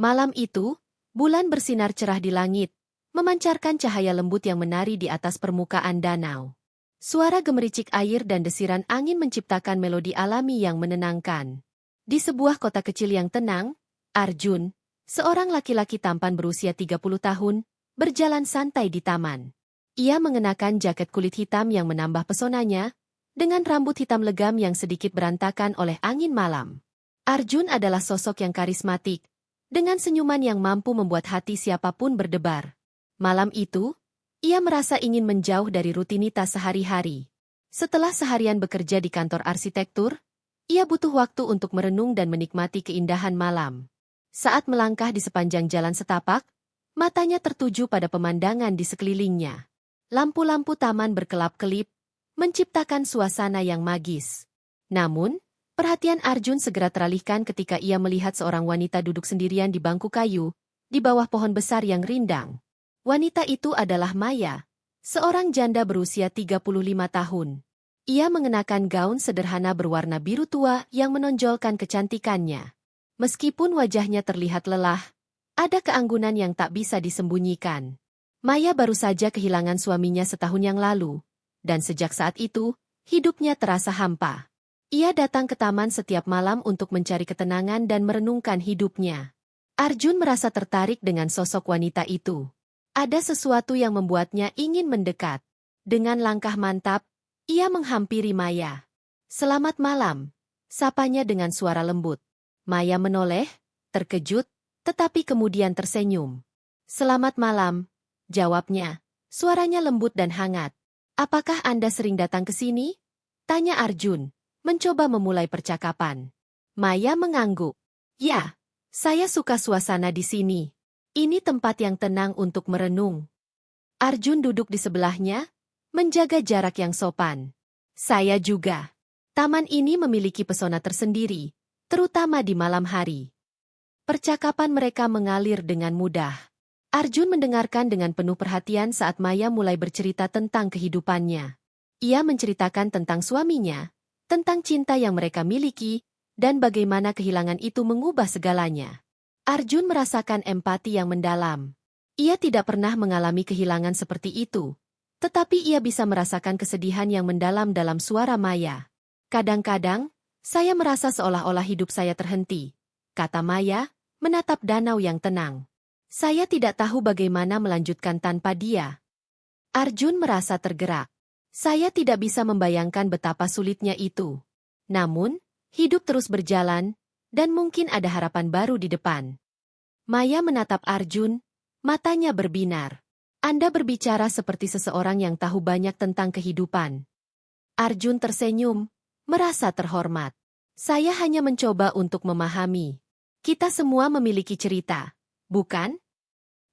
Malam itu, bulan bersinar cerah di langit, memancarkan cahaya lembut yang menari di atas permukaan danau. Suara gemericik air dan desiran angin menciptakan melodi alami yang menenangkan. Di sebuah kota kecil yang tenang, Arjun, seorang laki-laki tampan berusia 30 tahun, berjalan santai di taman. Ia mengenakan jaket kulit hitam yang menambah pesonanya, dengan rambut hitam legam yang sedikit berantakan oleh angin malam. Arjun adalah sosok yang karismatik, dengan senyuman yang mampu membuat hati siapapun berdebar. Malam itu, ia merasa ingin menjauh dari rutinitas sehari-hari. Setelah seharian bekerja di kantor arsitektur, ia butuh waktu untuk merenung dan menikmati keindahan malam. Saat melangkah di sepanjang jalan setapak, matanya tertuju pada pemandangan di sekelilingnya. Lampu-lampu taman berkelap-kelip, menciptakan suasana yang magis. Namun, perhatian Arjun segera teralihkan ketika ia melihat seorang wanita duduk sendirian di bangku kayu, di bawah pohon besar yang rindang. Wanita itu adalah Maya, seorang janda berusia 35 tahun. Ia mengenakan gaun sederhana berwarna biru tua yang menonjolkan kecantikannya. Meskipun wajahnya terlihat lelah, ada keanggunan yang tak bisa disembunyikan. Maya baru saja kehilangan suaminya setahun yang lalu, dan sejak saat itu, hidupnya terasa hampa. Ia datang ke taman setiap malam untuk mencari ketenangan dan merenungkan hidupnya. Arjun merasa tertarik dengan sosok wanita itu. Ada sesuatu yang membuatnya ingin mendekat. Dengan langkah mantap, ia menghampiri Maya. "Selamat malam," sapanya dengan suara lembut. Maya menoleh, terkejut, tetapi kemudian tersenyum. "Selamat malam," jawabnya. Suaranya lembut dan hangat. "Apakah Anda sering datang ke sini?" tanya Arjun, mencoba memulai percakapan. Maya mengangguk. "Ya, saya suka suasana di sini. Ini tempat yang tenang untuk merenung." Arjun duduk di sebelahnya, menjaga jarak yang sopan. "Saya juga. Taman ini memiliki pesona tersendiri, terutama di malam hari." Percakapan mereka mengalir dengan mudah. Arjun mendengarkan dengan penuh perhatian saat Maya mulai bercerita tentang kehidupannya. Ia menceritakan tentang suaminya, tentang cinta yang mereka miliki, dan bagaimana kehilangan itu mengubah segalanya. Arjun merasakan empati yang mendalam. Ia tidak pernah mengalami kehilangan seperti itu, tetapi ia bisa merasakan kesedihan yang mendalam dalam suara Maya. "Kadang-kadang, saya merasa seolah-olah hidup saya terhenti," kata Maya, menatap danau yang tenang. "Saya tidak tahu bagaimana melanjutkan tanpa dia." Arjun merasa tergerak. "Saya tidak bisa membayangkan betapa sulitnya itu. Namun, hidup terus berjalan, dan mungkin ada harapan baru di depan." Maya menatap Arjun, matanya berbinar. "Anda berbicara seperti seseorang yang tahu banyak tentang kehidupan." Arjun tersenyum, merasa terhormat. "Saya hanya mencoba untuk memahami. Kita semua memiliki cerita, bukan?"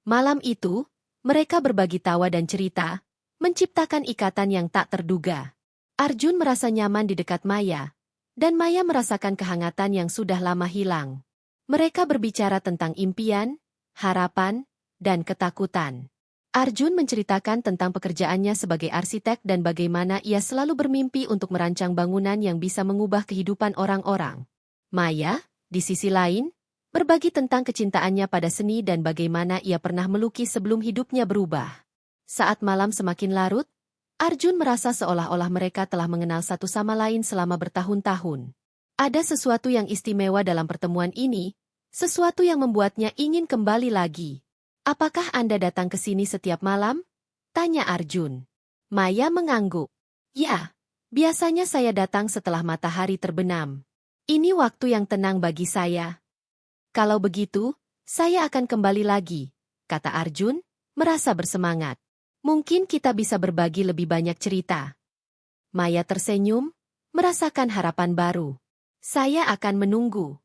Malam itu, mereka berbagi tawa dan cerita, menciptakan ikatan yang tak terduga. Arjun merasa nyaman di dekat Maya, dan Maya merasakan kehangatan yang sudah lama hilang. Mereka berbicara tentang impian, harapan, dan ketakutan. Arjun menceritakan tentang pekerjaannya sebagai arsitek dan bagaimana ia selalu bermimpi untuk merancang bangunan yang bisa mengubah kehidupan orang-orang. Maya, di sisi lain, berbagi tentang kecintaannya pada seni dan bagaimana ia pernah melukis sebelum hidupnya berubah. Saat malam semakin larut, Arjun merasa seolah-olah mereka telah mengenal satu sama lain selama bertahun-tahun. Ada sesuatu yang istimewa dalam pertemuan ini, sesuatu yang membuatnya ingin kembali lagi. "Apakah Anda datang ke sini setiap malam?" tanya Arjun. Maya mengangguk. "Ya, biasanya saya datang setelah matahari terbenam. Ini waktu yang tenang bagi saya." "Kalau begitu, saya akan kembali lagi," kata Arjun, merasa bersemangat. "Mungkin kita bisa berbagi lebih banyak cerita." Maya tersenyum, merasakan harapan baru. "Saya akan menunggu."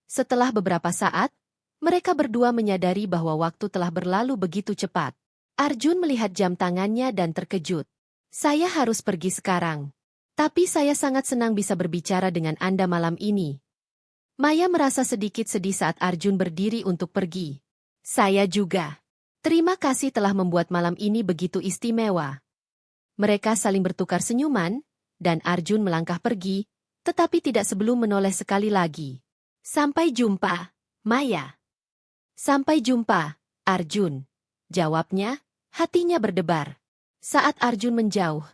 Setelah beberapa saat, mereka berdua menyadari bahwa waktu telah berlalu begitu cepat. Arjun melihat jam tangannya dan terkejut. "Saya harus pergi sekarang. Tapi saya sangat senang bisa berbicara dengan Anda malam ini." Maya merasa sedikit sedih saat Arjun berdiri untuk pergi. "Saya juga. Terima kasih telah membuat malam ini begitu istimewa." Mereka saling bertukar senyuman, dan Arjun melangkah pergi, tetapi tidak sebelum menoleh sekali lagi. "Sampai jumpa, Maya." Sampai jumpa, Arjun. Jawabnya, hatinya berdebar. Saat Arjun menjauh,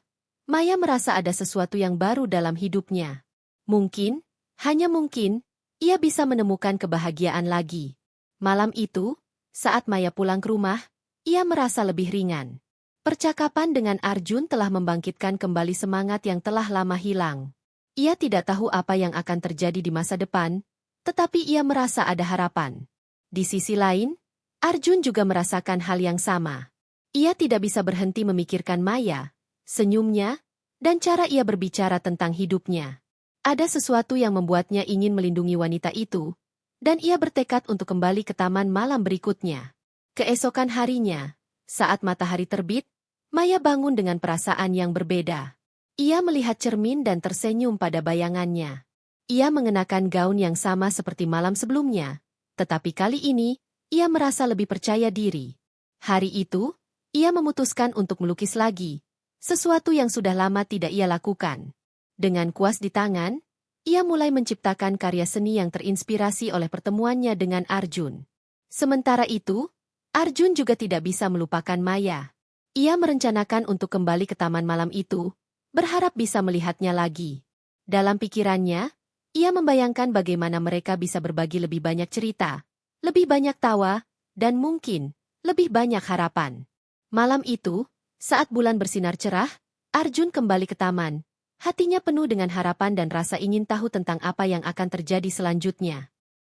Maya merasa ada sesuatu yang baru dalam hidupnya. Mungkin, hanya mungkin, ia bisa menemukan kebahagiaan lagi. Malam itu, saat Maya pulang ke rumah, ia merasa lebih ringan. Percakapan dengan Arjun telah membangkitkan kembali semangat yang telah lama hilang. Ia tidak tahu apa yang akan terjadi di masa depan, tetapi ia merasa ada harapan. Di sisi lain, Arjun juga merasakan hal yang sama. Ia tidak bisa berhenti memikirkan Maya, senyumnya, dan cara ia berbicara tentang hidupnya. Ada sesuatu yang membuatnya ingin melindungi wanita itu, dan ia bertekad untuk kembali ke taman malam berikutnya. Keesokan harinya, saat matahari terbit, Maya bangun dengan perasaan yang berbeda. Ia melihat cermin dan tersenyum pada bayangannya. Ia mengenakan gaun yang sama seperti malam sebelumnya, tetapi kali ini, ia merasa lebih percaya diri. Hari itu, ia memutuskan untuk melukis lagi, sesuatu yang sudah lama tidak ia lakukan. Dengan kuas di tangan, ia mulai menciptakan karya seni yang terinspirasi oleh pertemuannya dengan Arjun. Sementara itu, Arjun juga tidak bisa melupakan Maya. Ia merencanakan untuk kembali ke taman malam itu, berharap bisa melihatnya lagi. Dalam pikirannya, ia membayangkan bagaimana mereka bisa berbagi lebih banyak cerita, lebih banyak tawa, dan mungkin lebih banyak harapan. Malam itu, saat bulan bersinar cerah, Arjun kembali ke taman. Hatinya penuh dengan harapan dan rasa ingin tahu tentang apa yang akan terjadi selanjutnya.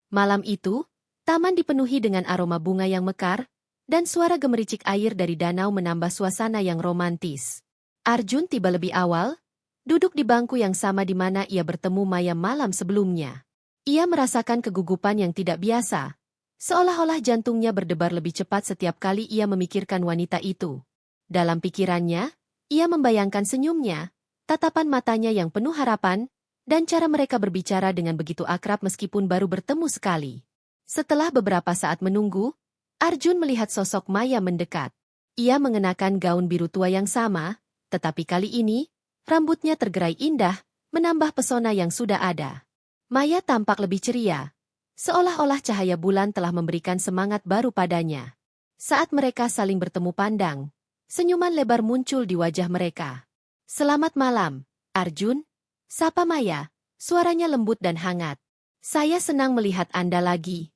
Malam itu, taman dipenuhi dengan aroma bunga yang mekar, dan suara gemericik air dari danau menambah suasana yang romantis. Arjun tiba lebih awal, duduk di bangku yang sama di mana ia bertemu Maya malam sebelumnya. Ia merasakan kegugupan yang tidak biasa, seolah-olah jantungnya berdebar lebih cepat setiap kali ia memikirkan wanita itu. Dalam pikirannya, ia membayangkan senyumnya, tatapan matanya yang penuh harapan, dan cara mereka berbicara dengan begitu akrab meskipun baru bertemu sekali. Setelah beberapa saat menunggu, Arjun melihat sosok Maya mendekat. Ia mengenakan gaun biru tua yang sama, tetapi kali ini, rambutnya tergerai indah, menambah pesona yang sudah ada. Maya tampak lebih ceria, seolah-olah cahaya bulan telah memberikan semangat baru padanya. Saat mereka saling bertemu pandang, senyuman lebar muncul di wajah mereka. "Selamat malam, Arjun," sapa Maya, suaranya lembut dan hangat. "Saya senang melihat Anda lagi."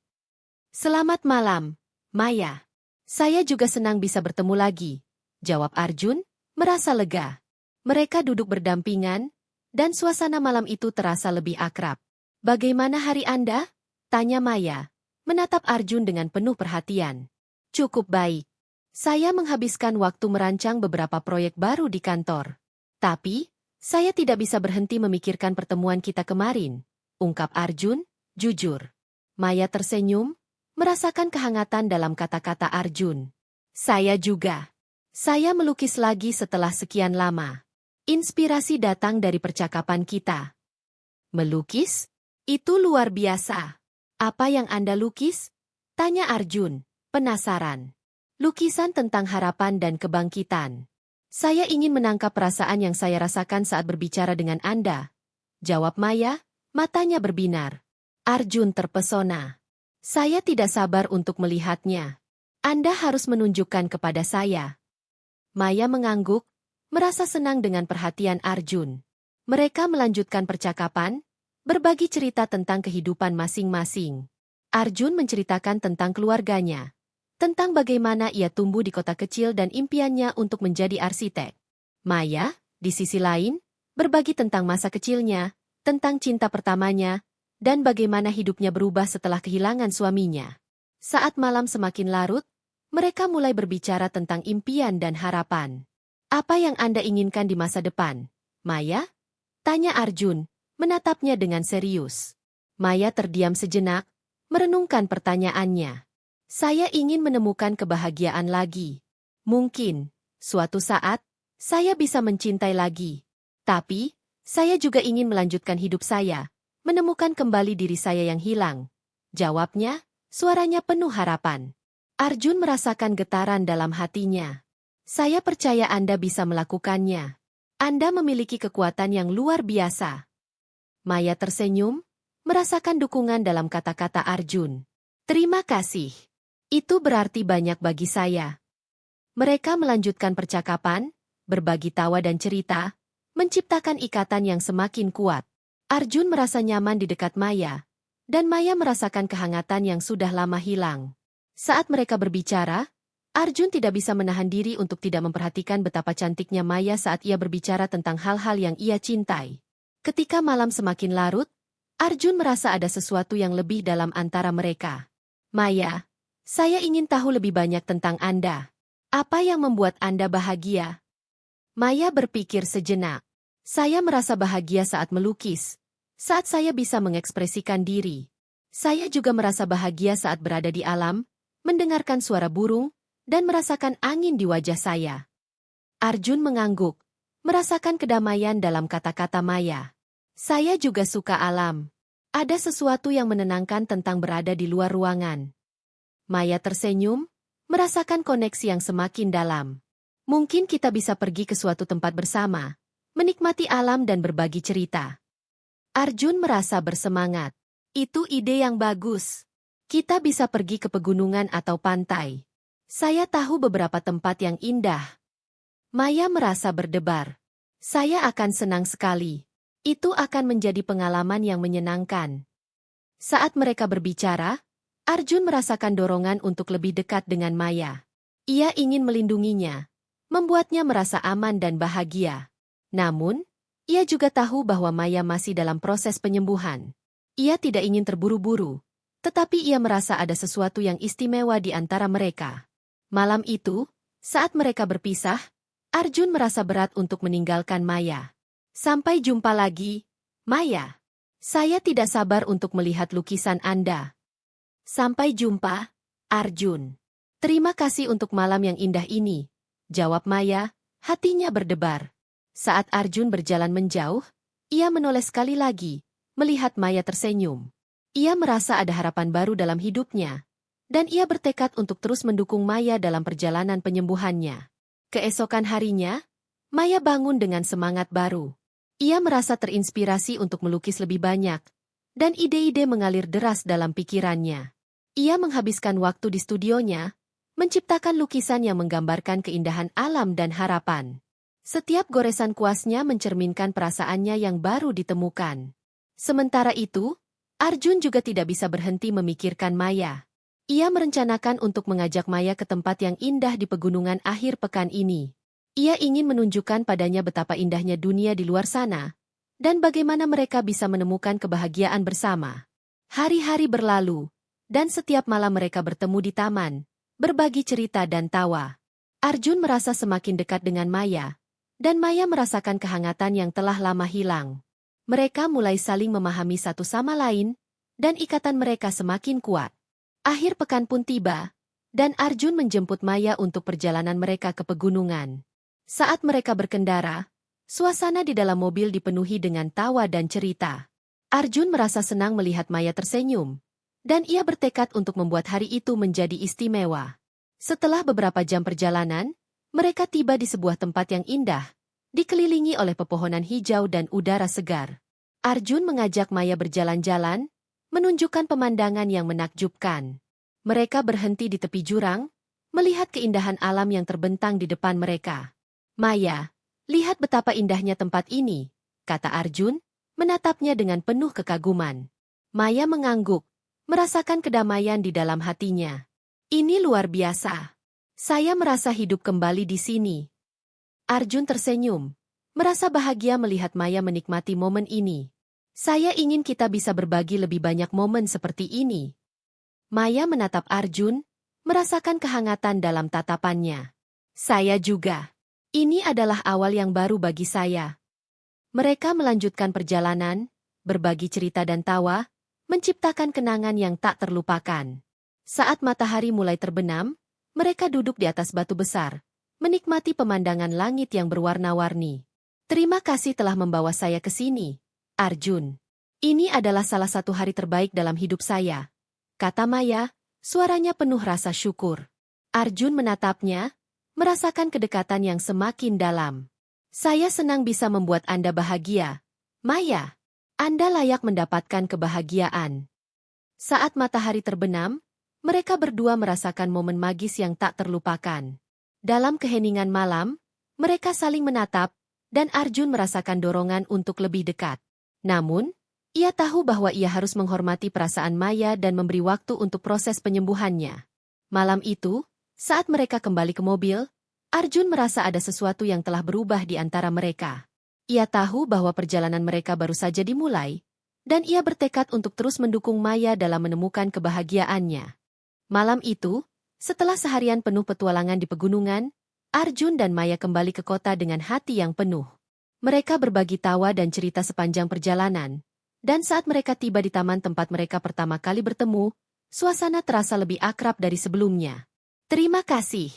"Selamat malam, Maya. Saya juga senang bisa bertemu lagi," jawab Arjun, merasa lega. Mereka duduk berdampingan, dan suasana malam itu terasa lebih akrab. "Bagaimana hari Anda?" tanya Maya, menatap Arjun dengan penuh perhatian. "Cukup baik. Saya menghabiskan waktu merancang beberapa proyek baru di kantor. Tapi, saya tidak bisa berhenti memikirkan pertemuan kita kemarin," ungkap Arjun, jujur. Maya tersenyum, merasakan kehangatan dalam kata-kata Arjun. "Saya juga. Saya melukis lagi setelah sekian lama. Inspirasi datang dari percakapan kita." "Melukis? Itu luar biasa. Apa yang Anda lukis?" tanya Arjun, penasaran. "Lukisan tentang harapan dan kebangkitan. Saya ingin menangkap perasaan yang saya rasakan saat berbicara dengan Anda," jawab Maya, matanya berbinar. Arjun terpesona. "Saya tidak sabar untuk melihatnya. Anda harus menunjukkan kepada saya." Maya mengangguk, merasa senang dengan perhatian Arjun. Mereka melanjutkan percakapan, berbagi cerita tentang kehidupan masing-masing. Arjun menceritakan tentang keluarganya, tentang bagaimana ia tumbuh di kota kecil dan impiannya untuk menjadi arsitek. Maya, di sisi lain, berbagi tentang masa kecilnya, tentang cinta pertamanya, dan bagaimana hidupnya berubah setelah kehilangan suaminya. Saat malam semakin larut, mereka mulai berbicara tentang impian dan harapan. "Apa yang Anda inginkan di masa depan, Maya?" tanya Arjun, menatapnya dengan serius. Maya terdiam sejenak, merenungkan pertanyaannya. "Saya ingin menemukan kebahagiaan lagi. Mungkin, suatu saat, saya bisa mencintai lagi. Tapi, saya juga ingin melanjutkan hidup saya, menemukan kembali diri saya yang hilang," jawabnya, suaranya penuh harapan. Arjun merasakan getaran dalam hatinya. "Saya percaya Anda bisa melakukannya. Anda memiliki kekuatan yang luar biasa." Maya tersenyum, merasakan dukungan dalam kata-kata Arjun. "Terima kasih. Itu berarti banyak bagi saya. Mereka melanjutkan percakapan, berbagi tawa dan cerita, menciptakan ikatan yang semakin kuat. Arjun merasa nyaman di dekat Maya, dan Maya merasakan kehangatan yang sudah lama hilang. Saat mereka berbicara, Arjun tidak bisa menahan diri untuk tidak memperhatikan betapa cantiknya Maya saat ia berbicara tentang hal-hal yang ia cintai. Ketika malam semakin larut, Arjun merasa ada sesuatu yang lebih dalam antara mereka. Maya, saya ingin tahu lebih banyak tentang Anda. Apa yang membuat Anda bahagia? Maya berpikir sejenak. Saya merasa bahagia saat melukis, saat saya bisa mengekspresikan diri. Saya juga merasa bahagia saat berada di alam, mendengarkan suara burung, dan merasakan angin di wajah saya. Arjun mengangguk, merasakan kedamaian dalam kata-kata Maya. Saya juga suka alam. Ada sesuatu yang menenangkan tentang berada di luar ruangan. Maya tersenyum, merasakan koneksi yang semakin dalam. Mungkin kita bisa pergi ke suatu tempat bersama, menikmati alam dan berbagi cerita. Arjun merasa bersemangat. Itu ide yang bagus. Kita bisa pergi ke pegunungan atau pantai. Saya tahu beberapa tempat yang indah. Maya merasa berdebar. Saya akan senang sekali. Itu akan menjadi pengalaman yang menyenangkan. Saat mereka berbicara, Arjun merasakan dorongan untuk lebih dekat dengan Maya. Ia ingin melindunginya, membuatnya merasa aman dan bahagia. Namun, ia juga tahu bahwa Maya masih dalam proses penyembuhan. Ia tidak ingin terburu-buru, tetapi ia merasa ada sesuatu yang istimewa di antara mereka. Malam itu, saat mereka berpisah, Arjun merasa berat untuk meninggalkan Maya. Sampai jumpa lagi, Maya. Saya tidak sabar untuk melihat lukisan Anda. Sampai jumpa, Arjun. Terima kasih untuk malam yang indah ini, jawab Maya, hatinya berdebar. Saat Arjun berjalan menjauh, ia menoleh sekali lagi, melihat Maya tersenyum. Ia merasa ada harapan baru dalam hidupnya, dan ia bertekad untuk terus mendukung Maya dalam perjalanan penyembuhannya. Keesokan harinya, Maya bangun dengan semangat baru. Ia merasa terinspirasi untuk melukis lebih banyak, dan ide-ide mengalir deras dalam pikirannya. Ia menghabiskan waktu di studionya, menciptakan lukisan yang menggambarkan keindahan alam dan harapan. Setiap goresan kuasnya mencerminkan perasaannya yang baru ditemukan. Sementara itu, Arjun juga tidak bisa berhenti memikirkan Maya. Ia merencanakan untuk mengajak Maya ke tempat yang indah di pegunungan akhir pekan ini. Ia ingin menunjukkan padanya betapa indahnya dunia di luar sana, dan bagaimana mereka bisa menemukan kebahagiaan bersama. Hari-hari berlalu, dan setiap malam mereka bertemu di taman, berbagi cerita dan tawa. Arjun merasa semakin dekat dengan Maya, dan Maya merasakan kehangatan yang telah lama hilang. Mereka mulai saling memahami satu sama lain, dan ikatan mereka semakin kuat. Akhir pekan pun tiba, dan Arjun menjemput Maya untuk perjalanan mereka ke pegunungan. Saat mereka berkendara, suasana di dalam mobil dipenuhi dengan tawa dan cerita. Arjun merasa senang melihat Maya tersenyum, dan ia bertekad untuk membuat hari itu menjadi istimewa. Setelah beberapa jam perjalanan, mereka tiba di sebuah tempat yang indah, dikelilingi oleh pepohonan hijau dan udara segar. Arjun mengajak Maya berjalan-jalan, menunjukkan pemandangan yang menakjubkan. Mereka berhenti di tepi jurang, melihat keindahan alam yang terbentang di depan mereka. Maya, lihat betapa indahnya tempat ini, kata Arjun, menatapnya dengan penuh kekaguman. Maya mengangguk, merasakan kedamaian di dalam hatinya. Ini luar biasa. Saya merasa hidup kembali di sini. Arjun tersenyum, merasa bahagia melihat Maya menikmati momen ini. Saya ingin kita bisa berbagi lebih banyak momen seperti ini. Maya menatap Arjun, merasakan kehangatan dalam tatapannya. Saya juga. Ini adalah awal yang baru bagi saya. Mereka melanjutkan perjalanan, berbagi cerita dan tawa, menciptakan kenangan yang tak terlupakan. Saat matahari mulai terbenam, mereka duduk di atas batu besar, menikmati pemandangan langit yang berwarna-warni. Terima kasih telah membawa saya ke sini, Arjun. Ini adalah salah satu hari terbaik dalam hidup saya, kata Maya, suaranya penuh rasa syukur. Arjun menatapnya, merasakan kedekatan yang semakin dalam. Saya senang bisa membuat Anda bahagia, Maya. Anda layak mendapatkan kebahagiaan. Saat matahari terbenam, mereka berdua merasakan momen magis yang tak terlupakan. Dalam keheningan malam, mereka saling menatap, dan Arjun merasakan dorongan untuk lebih dekat. Namun, ia tahu bahwa ia harus menghormati perasaan Maya dan memberi waktu untuk proses penyembuhannya. Malam itu, saat mereka kembali ke mobil, Arjun merasa ada sesuatu yang telah berubah di antara mereka. Ia tahu bahwa perjalanan mereka baru saja dimulai, dan ia bertekad untuk terus mendukung Maya dalam menemukan kebahagiaannya. Malam itu, setelah seharian penuh petualangan di pegunungan, Arjun dan Maya kembali ke kota dengan hati yang penuh. Mereka berbagi tawa dan cerita sepanjang perjalanan, dan saat mereka tiba di taman tempat mereka pertama kali bertemu, suasana terasa lebih akrab dari sebelumnya. Terima kasih,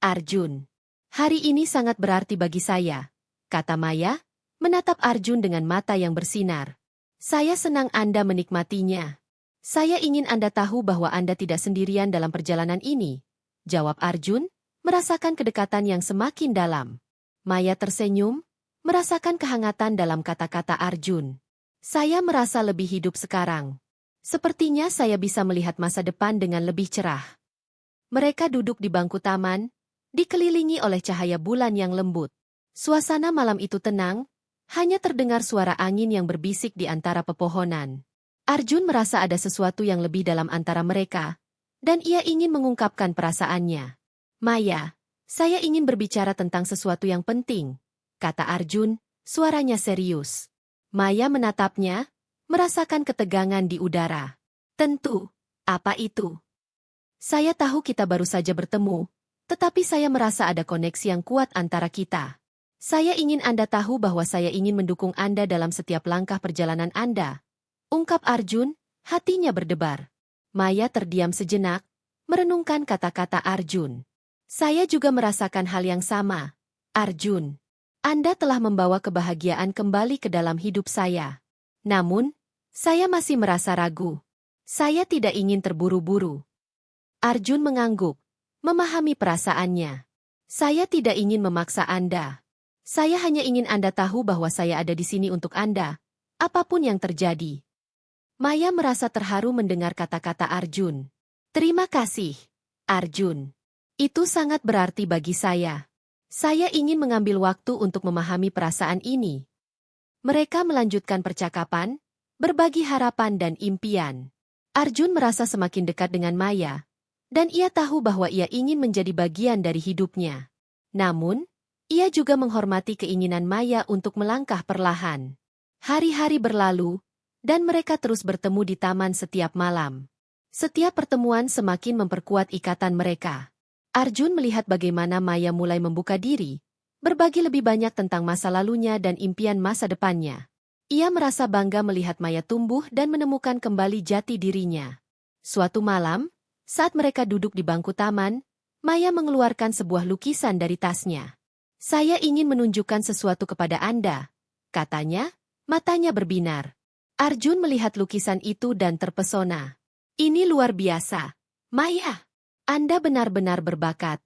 Arjun. Hari ini sangat berarti bagi saya, kata Maya, menatap Arjun dengan mata yang bersinar. Saya senang Anda menikmatinya. Saya ingin Anda tahu bahwa Anda tidak sendirian dalam perjalanan ini, jawab Arjun, merasakan kedekatan yang semakin dalam. Maya tersenyum, merasakan kehangatan dalam kata-kata Arjun. Saya merasa lebih hidup sekarang. Sepertinya saya bisa melihat masa depan dengan lebih cerah. Mereka duduk di bangku taman, dikelilingi oleh cahaya bulan yang lembut. Suasana malam itu tenang, hanya terdengar suara angin yang berbisik di antara pepohonan. Arjun merasa ada sesuatu yang lebih dalam antara mereka, dan ia ingin mengungkapkan perasaannya. Maya, saya ingin berbicara tentang sesuatu yang penting, kata Arjun, suaranya serius. Maya menatapnya, merasakan ketegangan di udara. Tentu, apa itu? Saya tahu kita baru saja bertemu, tetapi saya merasa ada koneksi yang kuat antara kita. Saya ingin Anda tahu bahwa saya ingin mendukung Anda dalam setiap langkah perjalanan Anda, ungkap Arjun, hatinya berdebar. Maya terdiam sejenak, merenungkan kata-kata Arjun. Saya juga merasakan hal yang sama, Arjun. Anda telah membawa kebahagiaan kembali ke dalam hidup saya. Namun, saya masih merasa ragu. Saya tidak ingin terburu-buru. Arjun mengangguk, memahami perasaannya. Saya tidak ingin memaksa Anda. Saya hanya ingin Anda tahu bahwa saya ada di sini untuk Anda, apapun yang terjadi. Maya merasa terharu mendengar kata-kata Arjun. Terima kasih, Arjun. Itu sangat berarti bagi saya. Saya ingin mengambil waktu untuk memahami perasaan ini. Mereka melanjutkan percakapan, berbagi harapan dan impian. Arjun merasa semakin dekat dengan Maya, dan ia tahu bahwa ia ingin menjadi bagian dari hidupnya. Namun, ia juga menghormati keinginan Maya untuk melangkah perlahan. Hari-hari berlalu, dan mereka terus bertemu di taman setiap malam. Setiap pertemuan semakin memperkuat ikatan mereka. Arjun melihat bagaimana Maya mulai membuka diri, berbagi lebih banyak tentang masa lalunya dan impian masa depannya. Ia merasa bangga melihat Maya tumbuh dan menemukan kembali jati dirinya. Suatu malam, saat mereka duduk di bangku taman, Maya mengeluarkan sebuah lukisan dari tasnya. Saya ingin menunjukkan sesuatu kepada Anda, katanya, matanya berbinar. Arjun melihat lukisan itu dan terpesona. Ini luar biasa, Maya. Anda benar-benar berbakat.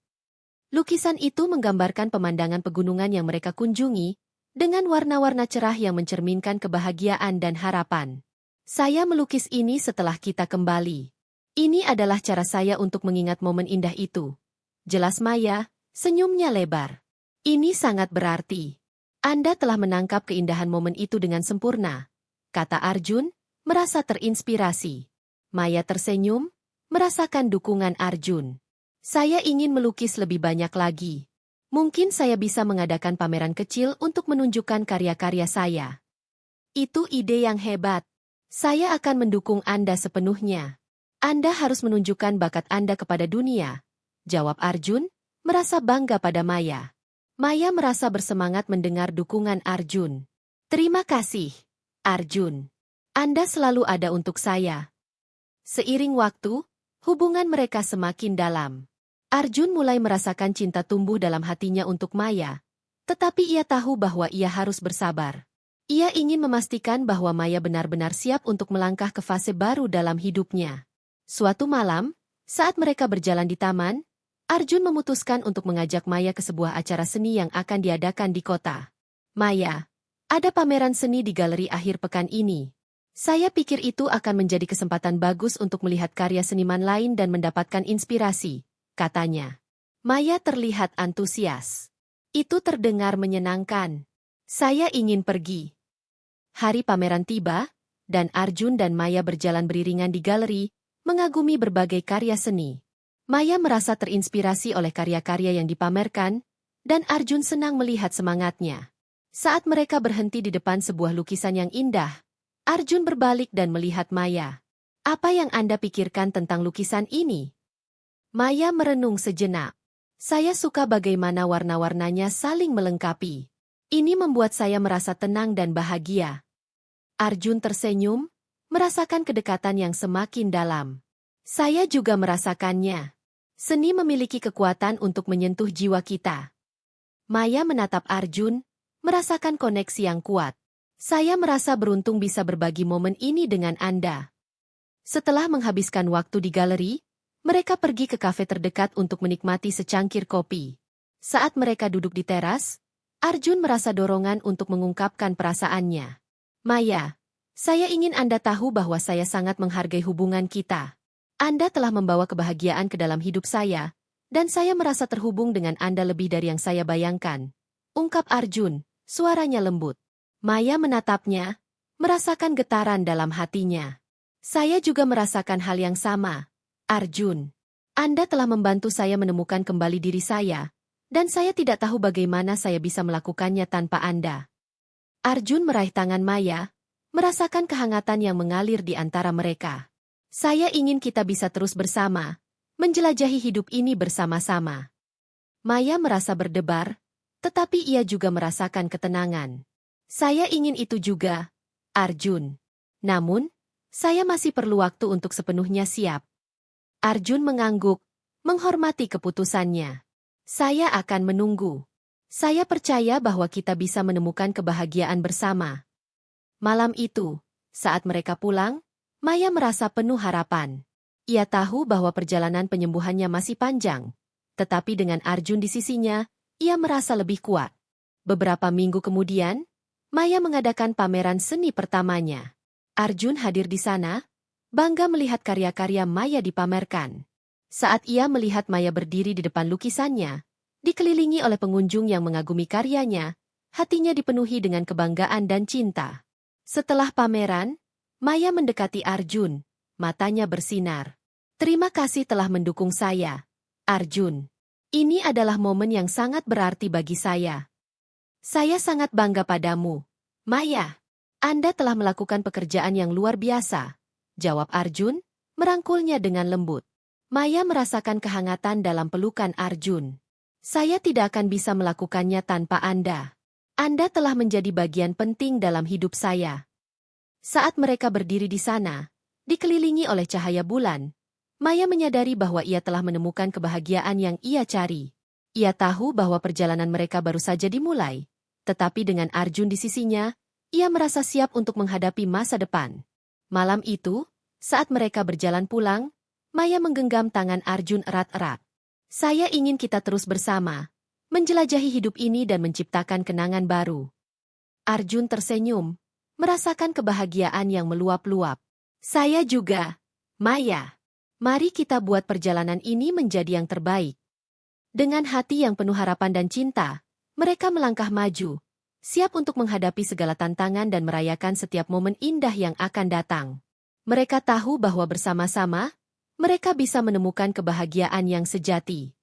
Lukisan itu menggambarkan pemandangan pegunungan yang mereka kunjungi, dengan warna-warna cerah yang mencerminkan kebahagiaan dan harapan. Saya melukis ini setelah kita kembali. Ini adalah cara saya untuk mengingat momen indah itu. Jelas Maya, senyumnya lebar. Ini sangat berarti. Anda telah menangkap keindahan momen itu dengan sempurna, kata Arjun, merasa terinspirasi. Maya tersenyum, merasakan dukungan Arjun. Saya ingin melukis lebih banyak lagi. Mungkin saya bisa mengadakan pameran kecil untuk menunjukkan karya-karya saya. Itu ide yang hebat. Saya akan mendukung Anda sepenuhnya. Anda harus menunjukkan bakat Anda kepada dunia, jawab Arjun, merasa bangga pada Maya. Maya merasa bersemangat mendengar dukungan Arjun. Terima kasih, Arjun. Anda selalu ada untuk saya. Seiring waktu, hubungan mereka semakin dalam. Arjun mulai merasakan cinta tumbuh dalam hatinya untuk Maya, tetapi ia tahu bahwa ia harus bersabar. Ia ingin memastikan bahwa Maya benar-benar siap untuk melangkah ke fase baru dalam hidupnya. Suatu malam, saat mereka berjalan di taman, Arjun memutuskan untuk mengajak Maya ke sebuah acara seni yang akan diadakan di kota. Maya, ada pameran seni di galeri akhir pekan ini. Saya pikir itu akan menjadi kesempatan bagus untuk melihat karya seniman lain dan mendapatkan inspirasi, katanya. Maya terlihat antusias. Itu terdengar menyenangkan. Saya ingin pergi. Hari pameran tiba, dan Arjun dan Maya berjalan beriringan di galeri, mengagumi berbagai karya seni. Maya merasa terinspirasi oleh karya-karya yang dipamerkan, dan Arjun senang melihat semangatnya. Saat mereka berhenti di depan sebuah lukisan yang indah, Arjun berbalik dan melihat Maya. Apa yang Anda pikirkan tentang lukisan ini? Maya merenung sejenak. Saya suka bagaimana warna-warnanya saling melengkapi. Ini membuat saya merasa tenang dan bahagia. Arjun tersenyum, merasakan kedekatan yang semakin dalam. Saya juga merasakannya. Seni memiliki kekuatan untuk menyentuh jiwa kita. Maya menatap Arjun, merasakan koneksi yang kuat. Saya merasa beruntung bisa berbagi momen ini dengan Anda. Setelah menghabiskan waktu di galeri, mereka pergi ke kafe terdekat untuk menikmati secangkir kopi. Saat mereka duduk di teras, Arjun merasa dorongan untuk mengungkapkan perasaannya. Maya, saya ingin Anda tahu bahwa saya sangat menghargai hubungan kita. Anda telah membawa kebahagiaan ke dalam hidup saya, dan saya merasa terhubung dengan Anda lebih dari yang saya bayangkan. Ungkap Arjun, suaranya lembut. Maya menatapnya, merasakan getaran dalam hatinya. Saya juga merasakan hal yang sama. Arjun, Anda telah membantu saya menemukan kembali diri saya, dan saya tidak tahu bagaimana saya bisa melakukannya tanpa Anda. Arjun meraih tangan Maya, merasakan kehangatan yang mengalir di antara mereka. Saya ingin kita bisa terus bersama, menjelajahi hidup ini bersama-sama. Maya merasa berdebar, tetapi ia juga merasakan ketenangan. Saya ingin itu juga, Arjun. Namun, saya masih perlu waktu untuk sepenuhnya siap. Arjun mengangguk, menghormati keputusannya. Saya akan menunggu. Saya percaya bahwa kita bisa menemukan kebahagiaan bersama. Malam itu, saat mereka pulang, Maya merasa penuh harapan. Ia tahu bahwa perjalanan penyembuhannya masih panjang, tetapi dengan Arjun di sisinya, ia merasa lebih kuat. Beberapa minggu kemudian, Maya mengadakan pameran seni pertamanya. Arjun hadir di sana, bangga melihat karya-karya Maya dipamerkan. Saat ia melihat Maya berdiri di depan lukisannya, dikelilingi oleh pengunjung yang mengagumi karyanya, hatinya dipenuhi dengan kebanggaan dan cinta. Setelah pameran, Maya mendekati Arjun, matanya bersinar. Terima kasih telah mendukung saya, Arjun. Ini adalah momen yang sangat berarti bagi saya. Saya sangat bangga padamu, Maya. Anda telah melakukan pekerjaan yang luar biasa, jawab Arjun, merangkulnya dengan lembut. Maya merasakan kehangatan dalam pelukan Arjun. Saya tidak akan bisa melakukannya tanpa Anda. Anda telah menjadi bagian penting dalam hidup saya. Saat mereka berdiri di sana, dikelilingi oleh cahaya bulan, Maya menyadari bahwa ia telah menemukan kebahagiaan yang ia cari. Ia tahu bahwa perjalanan mereka baru saja dimulai, tetapi dengan Arjun di sisinya, ia merasa siap untuk menghadapi masa depan. Malam itu, saat mereka berjalan pulang, Maya menggenggam tangan Arjun erat-erat. Saya ingin kita terus bersama, menjelajahi hidup ini dan menciptakan kenangan baru. Arjun tersenyum, merasakan kebahagiaan yang meluap-luap. Saya juga, Maya. Mari kita buat perjalanan ini menjadi yang terbaik. Dengan hati yang penuh harapan dan cinta, mereka melangkah maju, siap untuk menghadapi segala tantangan dan merayakan setiap momen indah yang akan datang. Mereka tahu bahwa bersama-sama, mereka bisa menemukan kebahagiaan yang sejati.